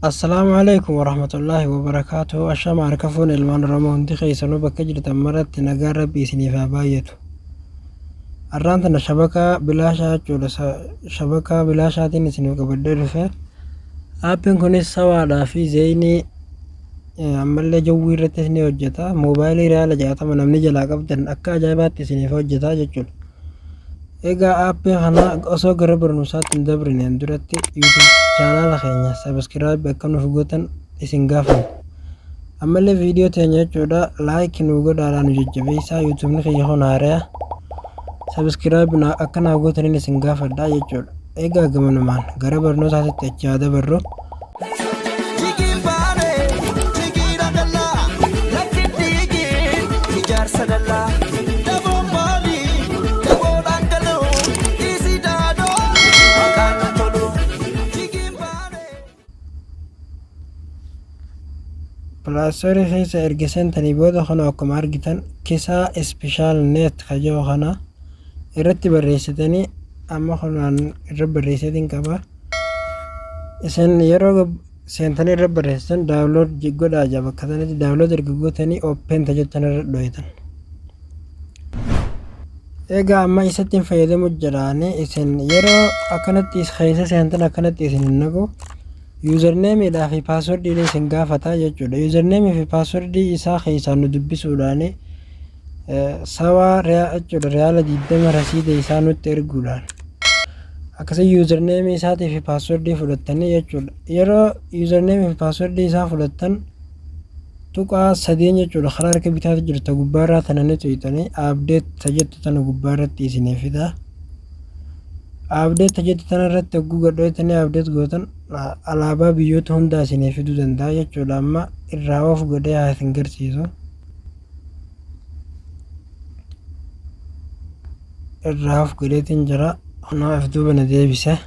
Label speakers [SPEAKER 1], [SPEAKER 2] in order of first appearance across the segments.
[SPEAKER 1] Assalamualaikum warahmatullahi wabarakatuh. Ashama arkafun ilmaan Oromoo hundi keessanuu bakka jirtan maratti nagaa Rabbii isiniif haa baay'atu. Har'aan tana shabakaa bilaashaa jechuudha. Shabakaa bilaashaatiin isiniif qabadhee dhufe. Aappiin kunis sawaadhaa fi zeenii ammallee jawwii irrattis ni hojjeta. Moobaayilii Riyaala 60 namni jalaa qabdan akka ajaa'ibaatti isiniif hojjeta jechuudha. Egaa aappii kana osoo gara barumsaatti hin dabrineen duratti YouTube chaanaala keenya subscribe akka nuuf gootan isin gaafadha. Ammallee viidiyoo teenya jechuudha like nu godhaadhaan nu jajjabeessaa. YouTube ni keenya hona haaraa subscribe akka naa gootan isin gaafadha jechuudha. Egaa gamanumaan gara barnootaatti achi haa dabarru. Plaastorii keessa erga seentanii booda kana akkuma argitan kisaa special net kajoo kana irratti barreessitanii amma kanaan irra barreessitiin qaba. Isin yeroo seentanii irra barreessitan download godhaa jaba akka sanatti download erga gootanii open tajaajilan irra dhohitan. Egaa amma isatti fayyadamu jedhaanii isin yeroo akkanatti keessa seentan akkanatti isin hin naqu. Username dhaa fi password illee isin gaafata jechuudha. Username fi password isaa keessaan nu dubbisuudhaan sawaa jechuudha Riyaala 20 rasiida isaa nutti erguudhaan akkasii username isaatii fi password fudhattanii jechuudha. Yeroo username fi password isaa fudhattan tuqaa 3 jechuudha karaa harka bitaatti jirtu gubbaarraa tananii tuqxanii update tajettu tana gubbaarratti isinii fida. Update tajettu tana irratti hogguu godhatanii update gootan alaabaa biyyoota hundaa isinii fiduu danda'a jechuudha. Amma irraa of godhee haa isin garsiisu. Irraa of godheetiin jira. Kanaaf duuba na deebise.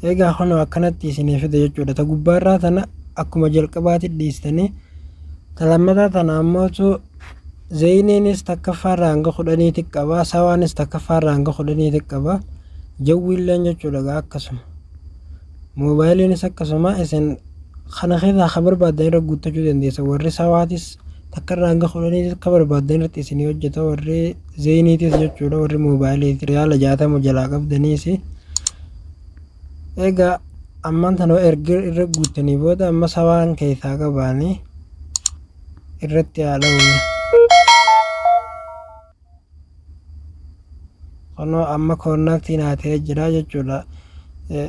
[SPEAKER 1] Egaa kun akkanatti isinii fida jechuudha. Ta gubbaarraa tana akkuma jalqabaatti dhiistanii ta lammataa tana ammootu zeeniinis takkaffaa hanga 10 qaba. Sawaanis takkaffaa hanga 10 qaba. Jawwiilleen jechuudha akkasuma. Moobaayiliinis akkasuma isin kana keessaa akka barbaadan irra guuttachuu dandeessa. Warri sawaatis takka hanga 10 akka barbaadan irratti isinii hojjeta. Warri zeeniitis jechuudha warri moobaayilii Riyaala 60 jalaa qabdaniis. Egaa ammaan tana erga irra guuttanii booda amma sawaan keessaa qabaanii irratti haadha Kono amma connectiin haatee jira jechuudha.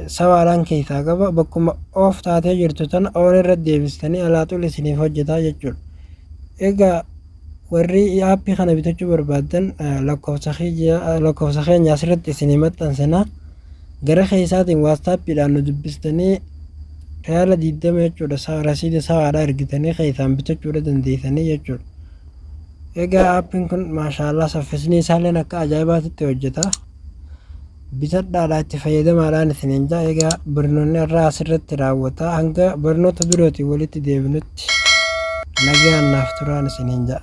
[SPEAKER 1] Sawaadhaan keessaa qaba bakkuma of taatee jirtu tan on irra deebistanii alaaxul isiniif hojjeta jechuudha. Egaa warri aappii kana bitachuu barbaadan lakkoofsa keenya asirratti isinii maxxansina. Gara keessaatiin WhatsAppidhaan nu dubbistanii Riyaala 20 jechuudha rasiida sawaadhaa ergitanii keessaan bitachuu dandeessanii jechuudha. Egaa aappiin kun maashaallah saffisni isaalleen akka ajaa'ibaatti hojjeta. Bitadhaadhaa itti fayyadamaadhaan isiniin jaa. Egaa barnoonni irraa asirratti raawwata. Hanga barnoota birootiin walitti deebinutti nagaan naaf turaan isiniin jaa.